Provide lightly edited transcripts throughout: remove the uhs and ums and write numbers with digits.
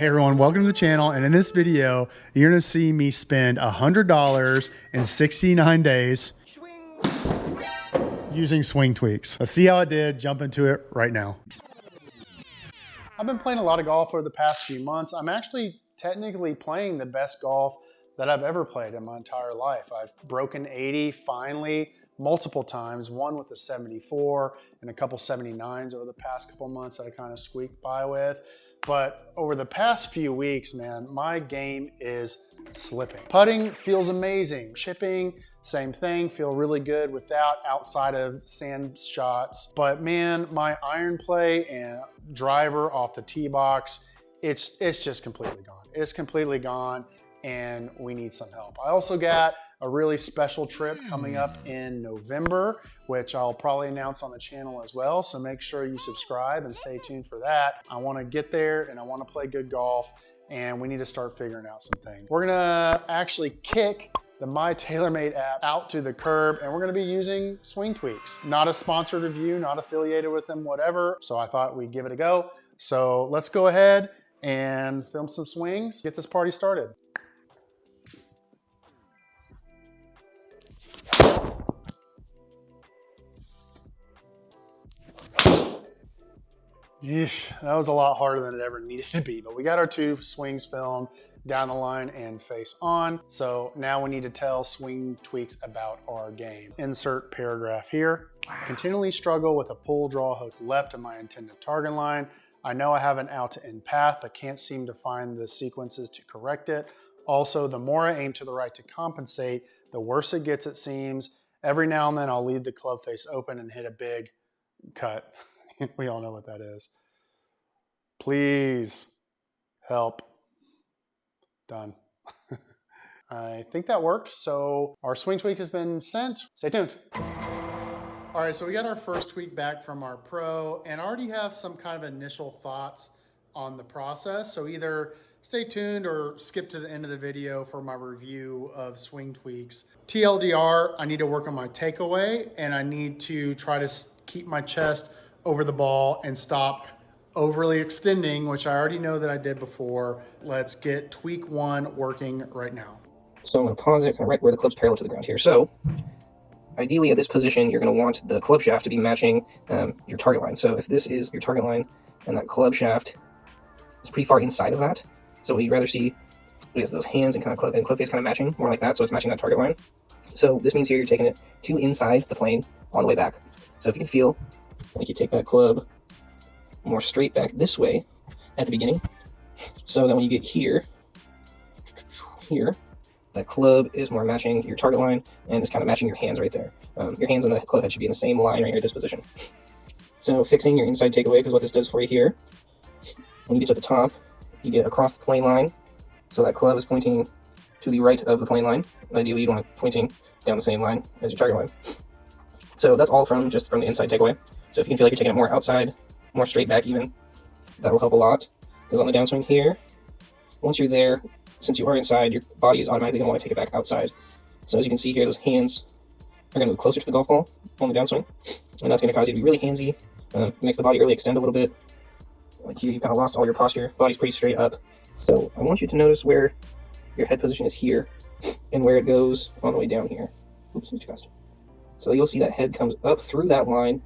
Hey everyone, welcome to the channel. And in this video, you're gonna see me spend $100 in 69 days using swing tweaks. Let's see how I did. Jump into it right now. I've been playing a lot of golf over the past few months. I'm actually technically playing the best golf that I've ever played in my entire life. I've broken 80 finally multiple times, one with the 74 and a couple 79s over the past couple months that I kind of squeaked by with. But over the past few weeks, man, my game is slipping. Putting feels amazing. Chipping, same thing, feel really good without outside of sand shots. But man, my iron play and driver off the tee box, it's just completely gone. It's completely gone and we need some help. I also got a really special trip coming up in November, which I'll probably announce on the channel as well. So make sure you subscribe and stay tuned for that. I want to get there and I want to play good golf and we need to start figuring out some things. We're gonna actually kick the My TaylorMade app out to the curb and we're gonna be using swing tweaks. Not a sponsored review, not affiliated with them, whatever. So I thought we'd give it a go. So let's go ahead and film some swings, get this party started. Yeesh, that was a lot harder than it ever needed to be, but we got our two swings filmed down the line and face on. So now we need to tell swing tweaks about our game. Insert paragraph here. Continually struggle with a pull draw hook left of my intended target line. I know I have an out to in path, but can't seem to find the sequences to correct it. Also, the more I aim to the right to compensate, the worse it gets, it seems. Every now and then I'll leave the club face open and hit a big cut. We all know what that is. Please help. Done. I think that worked. So our swing tweak has been sent. Stay tuned. All right, so we got our first tweak back from our pro and I already have some kind of initial thoughts on the process. So either stay tuned or skip to the end of the video for my review of swing tweaks. TLDR, I need to work on my takeaway and I need to try to keep my chest over the ball and stop overly extending, which I already know that I did before. Let's get tweak one working right now. So I'm going to pause it right where the club's parallel to the ground here. So ideally at this position, you're going to want the club shaft to be matching your target line. So if this is your target line and that club shaft is pretty far inside of that, so what you'd rather see is those hands and club face kind of matching, more like that, so it's matching that target line. So this means here you're taking it to inside the plane on the way back. So if you can feel like you take that club more straight back this way at the beginning, so that when you get here, that club is more matching your target line and it's kind of matching your hands right there. Your hands and the club head should be in the same line right here at this position. So fixing your inside takeaway, because what this does for you here, when you get to the top, you get across the plane line, so that club is pointing to the right of the plane line. Ideally, you want it pointing down the same line as your target line. So that's all just from the inside takeaway. So if you can feel like you're taking it more outside, more straight back even, that will help a lot. Because on the downswing here, once you're there, since you are inside, your body is automatically going to want to take it back outside. So as you can see here, those hands are going to move closer to the golf ball on the downswing, and that's going to cause you to be really handsy. It makes the body really extend a little bit. Like here, you've kind of lost all your posture. Body's pretty straight up. So I want you to notice where your head position is here and where it goes on the way down here. Oops, too fast. So you'll see that head comes up through that line,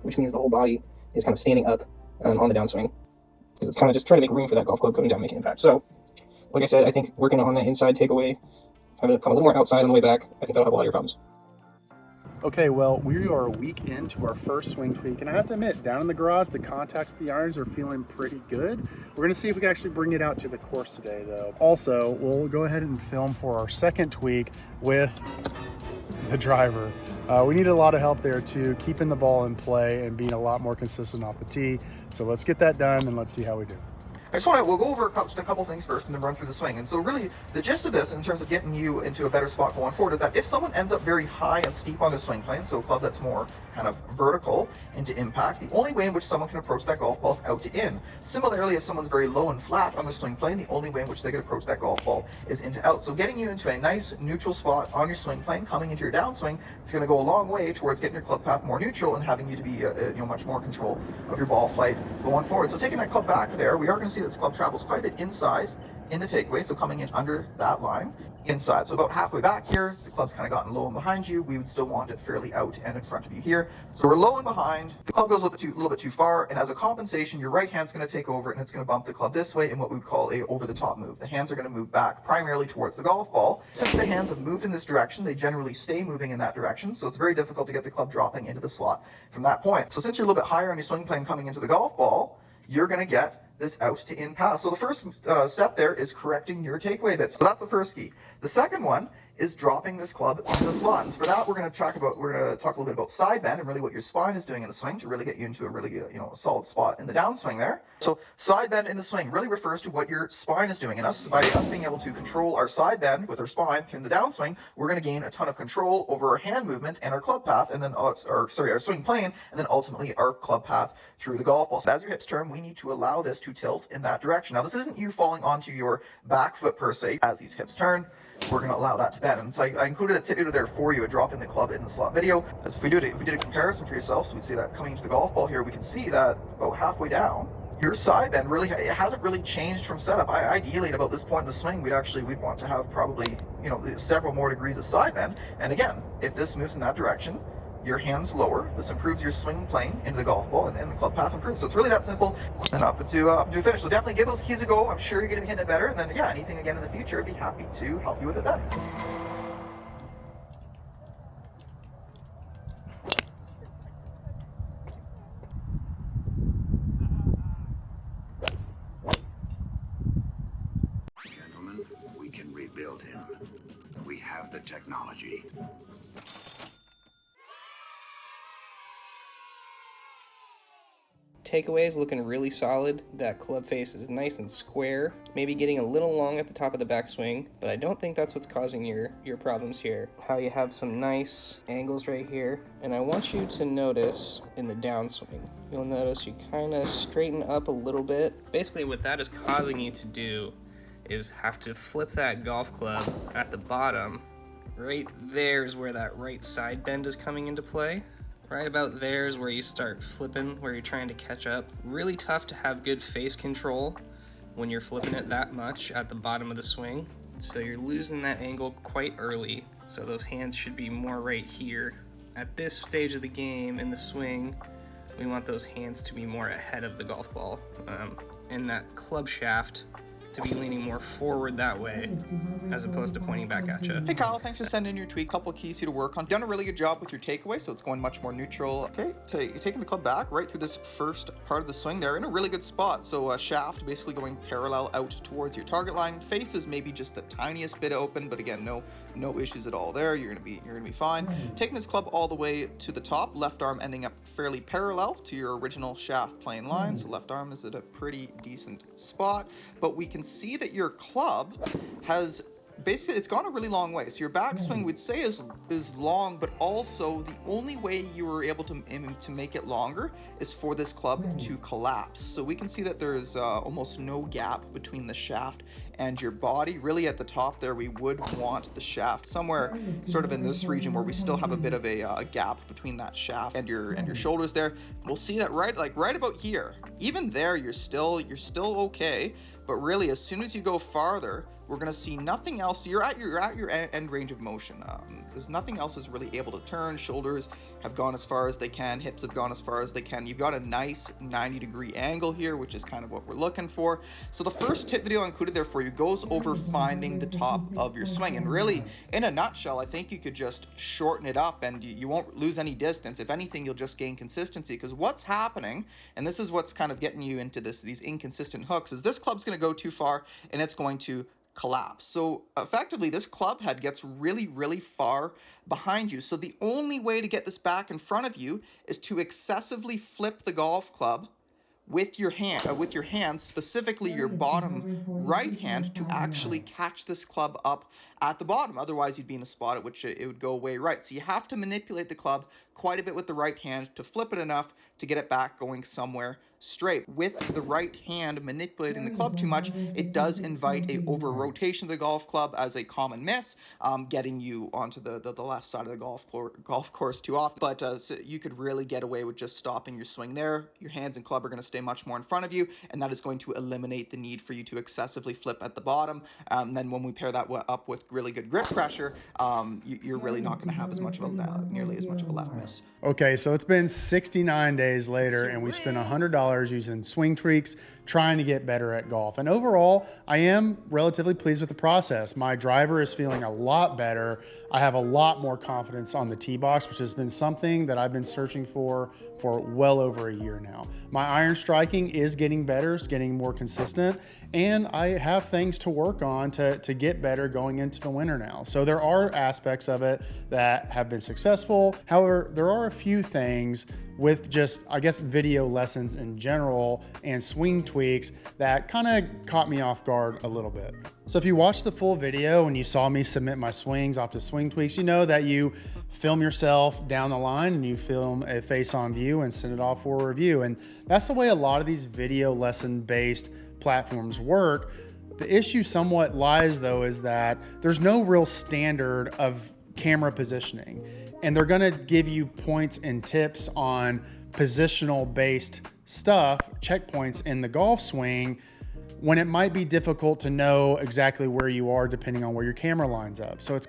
which means the whole body is kind of standing up on the downswing, because it's kind of just trying to make room for that golf club coming down, making impact. So, like I said, I think working on that inside takeaway, having it come a little more outside on the way back, I think that'll help a lot of your problems. Okay, well, we are a week into our first swing tweak, and I have to admit, down in the garage, the contact with the irons are feeling pretty good. We're going to see if we can actually bring it out to the course today, though. Also, we'll go ahead and film for our second tweak with the driver. We need a lot of help there too, keeping the ball in play and being a lot more consistent off the tee. So let's get that done and let's see how we do. We'll go over just a couple things first and then run through the swing. And so really, the gist of this in terms of getting you into a better spot going forward is that if someone ends up very high and steep on the swing plane, so a club that's more kind of vertical into impact, the only way in which someone can approach that golf ball is out to in. Similarly, if someone's very low and flat on the swing plane, the only way in which they can approach that golf ball is into out. So getting you into a nice neutral spot on your swing plane, coming into your downswing, it's going to go a long way towards getting your club path more neutral and having you to be much more control of your ball flight going forward. So taking that club back there, we are going to see see that this club travels quite a bit inside in the takeaway, so coming in under that line inside. So about halfway back here, the club's kind of gotten low and behind you. We would still want it fairly out and in front of you here. So we're low and behind. The club goes a little bit too far, and as a compensation, your right hand's going to take over and it's going to bump the club this way in what we would call a over-the-top move. The hands are going to move back primarily towards the golf ball. Since the hands have moved in this direction, they generally stay moving in that direction, so it's very difficult to get the club dropping into the slot from that point. So since you're a little bit higher on your swing plane coming into the golf ball, you're going to get this out to in pass. So the first step there is correcting your takeaway bits. So that's the first key. The second one is dropping this club into the slot. And for that, we're going to talk a little bit about side bend and really what your spine is doing in the swing to really get you into a really a solid spot in the downswing there. So side bend in the swing really refers to what your spine is doing. And by us being able to control our side bend with our spine in the downswing, we're going to gain a ton of control over our hand movement and our club path, and then our swing plane, and then ultimately our club path through the golf ball. So as your hips turn, we need to allow this to tilt in that direction. Now, this isn't you falling onto your back foot per se. As these hips turn, we're going to allow that to bend. And so I included a tip video there for you, a dropping the club in the slot video. As if we did a comparison for yourself, so we'd see that coming into the golf ball here, we can see that about halfway down, your side bend really hasn't really changed from setup. Ideally, at about this point in the swing, we'd want to have probably several more degrees of side bend. And again, if this moves in that direction, your hands lower. This improves your swing plane into the golf ball, and the club path improves. So it's really that simple. And up to finish. So definitely give those keys a go. I'm sure you're going to be hitting it better. And then, yeah, anything again in the future, I'd be happy to help you with it then. Gentlemen, we can rebuild him. We have the technology. Takeaway is looking really solid. That club face is nice and square, maybe getting a little long at the top of the backswing, but I don't think that's what's causing your problems here. How you have some nice angles right here, and I want you to notice in the downswing, you'll notice you kind of straighten up a little bit. Basically what that is causing you to do is have to flip that golf club at the bottom. Right there is where that right side bend is coming into play. Right about there is where you start flipping, where you're trying to catch up. Really tough to have good face control when you're flipping it that much at the bottom of the swing. So you're losing that angle quite early. So those hands should be more right here. At this stage of the game in the swing, we want those hands to be more ahead of the golf ball. And that club shaft to be leaning more forward that way as opposed to pointing back at you. Hey Kyle, thanks for sending in your tweet. Couple keys here to work on. Done a really good job with your takeaway, so it's going much more neutral. Okay, you're taking the club back right through this first part of the swing there in a really good spot. So shaft basically going parallel out towards your target line. Face is maybe just the tiniest bit open, but again, no issues at all there. You're gonna be fine. Taking this club all the way to the top, left arm ending up fairly parallel to your original shaft plane line. So left arm is at a pretty decent spot, but we can see that your club has basically, it's gone a really long way. So your backswing we'd say is long, but also the only way you were able to make it longer is for this club to collapse. So we can see that there's almost no gap between the shaft and your body. Really at the top there, we would want the shaft somewhere sort of in this region where we still have a bit of a gap between that shaft and your shoulders there. We'll see that right about here. Even there, you're still okay. But really, as soon as you go farther, we're gonna see nothing else. You're at your end range of motion. There's nothing else is really able to turn. Shoulders have gone as far as they can. Hips have gone as far as they can. You've got a nice 90-degree angle here, which is kind of what we're looking for. So the first tip video I included there for you goes over finding the top of your swing. And really, in a nutshell, I think you could just shorten it up and you won't lose any distance. If anything, you'll just gain consistency, because what's happening, and this is what's kind of getting you into these inconsistent hooks, is this club's going to go too far and it's going to collapse. So effectively, this club head gets really far behind you. So the only way to get this back in front of you is to excessively flip the golf club with your hand, specifically your bottom right hand, to actually catch this club up at the bottom. Otherwise, you'd be in a spot at which it would go way right. So you have to manipulate the club quite a bit with the right hand to flip it enough to get it back going somewhere straight. With the right hand manipulating the club too much, it does invite a over rotation of the golf club as a common miss, getting you onto the left side of the golf course too often. But so you could really get away with just stopping your swing there. Your hands and club are going to stay much more in front of you, and that is going to eliminate the need for you to excessively flip at the bottom. Then when we pair that up with really good grip pressure, you're really not going to have nearly as much of a left miss. Okay, so it's been 69 days later, and we spent $100 using swing tweaks, trying to get better at golf. And overall, I am relatively pleased with the process. My driver is feeling a lot better. I have a lot more confidence on the tee box, which has been something that I've been searching for well over a year now. My iron striking is getting better, it's getting more consistent, and I have things to work on to get better going into the winter now. So there are aspects of it that have been successful. However, there are a few things with just, I guess, video lessons in general and swing tweaks that kind of caught me off guard a little bit. So if you watched the full video and you saw me submit my swings off to swing tweaks, you know that you film yourself down the line and you film a face on view and send it off for a review. And that's the way a lot of these video lesson based platforms work. The issue somewhat lies though is that there's no real standard of camera positioning, and they're going to give you points and tips on positional based stuff, checkpoints in the golf swing, when it might be difficult to know exactly where you are depending on where your camera lines up. So it's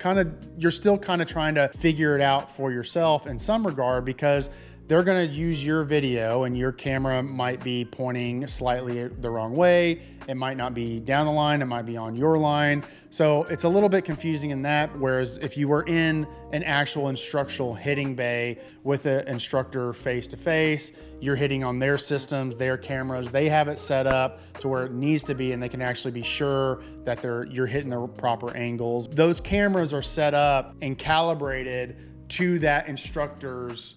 you're still kind of trying to figure it out for yourself in some regard, because they're going to use your video and your camera might be pointing slightly the wrong way. It might not be down the line, it might be on your line. So it's a little bit confusing in that. Whereas if you were in an actual instructional hitting bay with an instructor face to face, you're hitting on their systems, their cameras, they have it set up to where it needs to be, and they can actually be sure that you're hitting the proper angles. Those cameras are set up and calibrated to that instructor's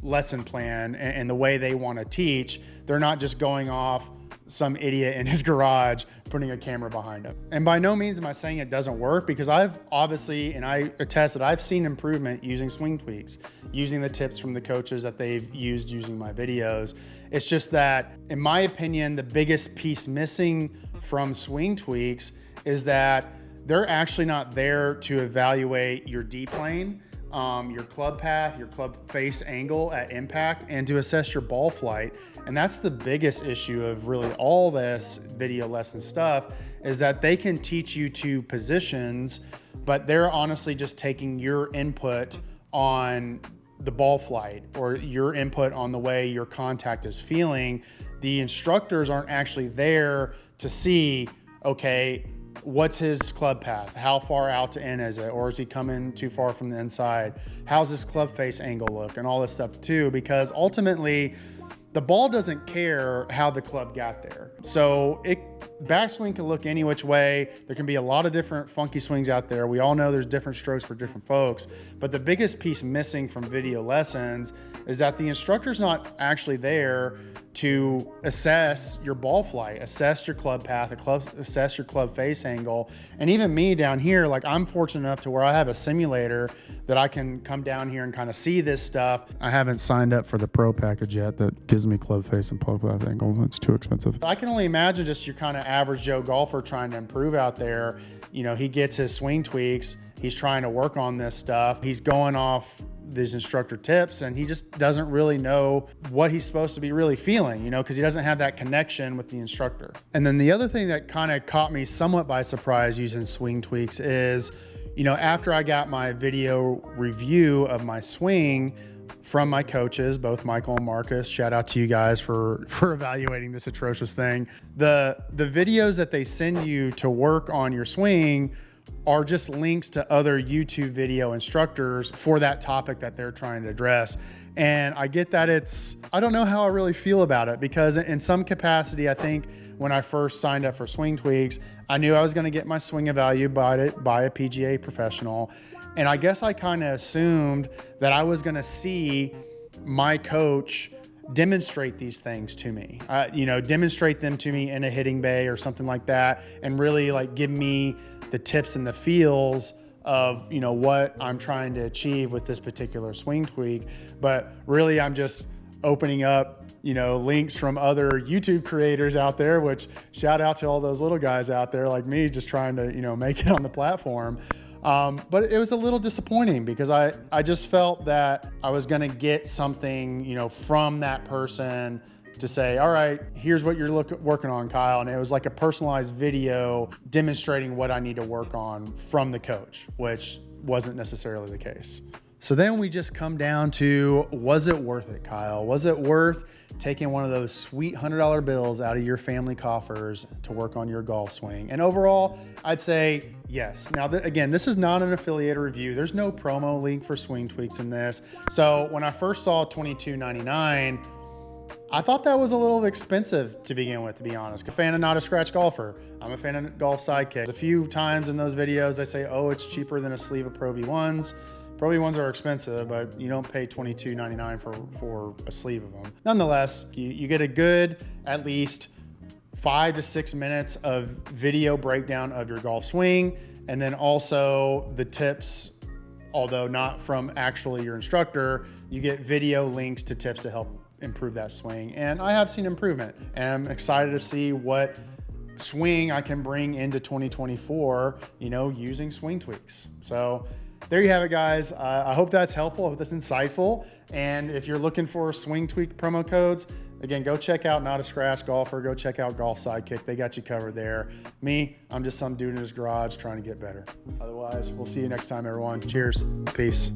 lesson plan and the way they want to teach. They're not just going off some idiot in his garage putting a camera behind him. And by no means am I saying it doesn't work, because I've obviously, and I attest that I've seen improvement using swing tweaks, using the tips from the coaches that they've used using my videos. It's just that, in my opinion, the biggest piece missing from swing tweaks is that they're actually not there to evaluate your D plane, your club path, your club face angle at impact, and to assess your ball flight. And that's the biggest issue of really all this video lesson stuff, is that they can teach you to positions, but they're honestly just taking your input on the ball flight or your input on the way your contact is feeling. The instructors aren't actually there to see, okay, what's his club path? How far out to in is it? Or is he coming too far from the inside? How's his club face angle look? And all this stuff too, because ultimately the ball doesn't care how the club got there. So backswing can look any which way. There can be a lot of different funky swings out there. We all know there's different strokes for different folks, but the biggest piece missing from video lessons is that the instructor's not actually there to assess your ball flight, assess your club path, assess your club face angle. And even me down here, like, I'm fortunate enough to where I have a simulator that I can come down here and kind of see this stuff. I haven't signed up for the pro package yet that gives me club face and club path angle. It's too expensive. I can only imagine just your kind of average Joe golfer trying to improve out there. You know, he gets his swing tweaks, he's trying to work on this stuff, he's going off these instructor tips, and he just doesn't really know what he's supposed to be really feeling, you know, because he doesn't have that connection with the instructor. And then the other thing that kind of caught me somewhat by surprise using swing tweaks is, you know, after I got my video review of my swing from my coaches, both Michael and Markus, shout out to you guys for evaluating this atrocious thing. The videos that they send you to work on your swing are just links to other YouTube video instructors for that topic that they're trying to address. And I get that I don't know how I really feel about it, because in some capacity, I think when I first signed up for Swing Tweaks, I knew I was going to get my swing evaluated by a PGA professional. And I guess I kind of assumed that I was going to see my coach demonstrate these things to me, you know, demonstrate them to me in a hitting bay or something like that, and really like give me the tips and the feels of, you know, what I'm trying to achieve with this particular swing tweak. But really, I'm just opening up, you know, links from other YouTube creators out there, which shout out to all those little guys out there like me, just trying to, you know, make it on the platform. But it was a little disappointing because I just felt that I was going to get something, you know, from that person to say, all right, here's what you're working on, Kyle. And it was like a personalized video demonstrating what I need to work on from the coach, which wasn't necessarily the case. So then we just come down to, was it worth it, Kyle? Was it worth taking one of those sweet $100 bills out of your family coffers to work on your golf swing? And overall, I'd say yes. Now, again, this is not an affiliated review. There's no promo link for Swing Tweaks in this. So when I first saw $22.99, I thought that was a little expensive to begin with, to be honest. A fan of Not a Scratch Golfer. I'm a fan of Golf Sidekick. A few times in those videos, I say, oh, it's cheaper than a sleeve of Pro V1s. Pro V1s are expensive, but you don't pay $22.99 for a sleeve of them. Nonetheless, you get a good, at least 5 to 6 minutes of video breakdown of your golf swing, and then also the tips, although not from actually your instructor, you get video links to tips to help improve that swing. And I have seen improvement, and I'm excited to see what swing I can bring into 2024, you know, using Swing Tweaks. So there you have it, guys. I hope that's helpful. I hope that's insightful. And if you're looking for Swing Tweak promo codes, again, go check out Not a Scratch Golfer. Go check out Golf Sidekick. They got you covered there. Me, I'm just some dude in his garage trying to get better. Otherwise, we'll see you next time, everyone. Cheers. Peace.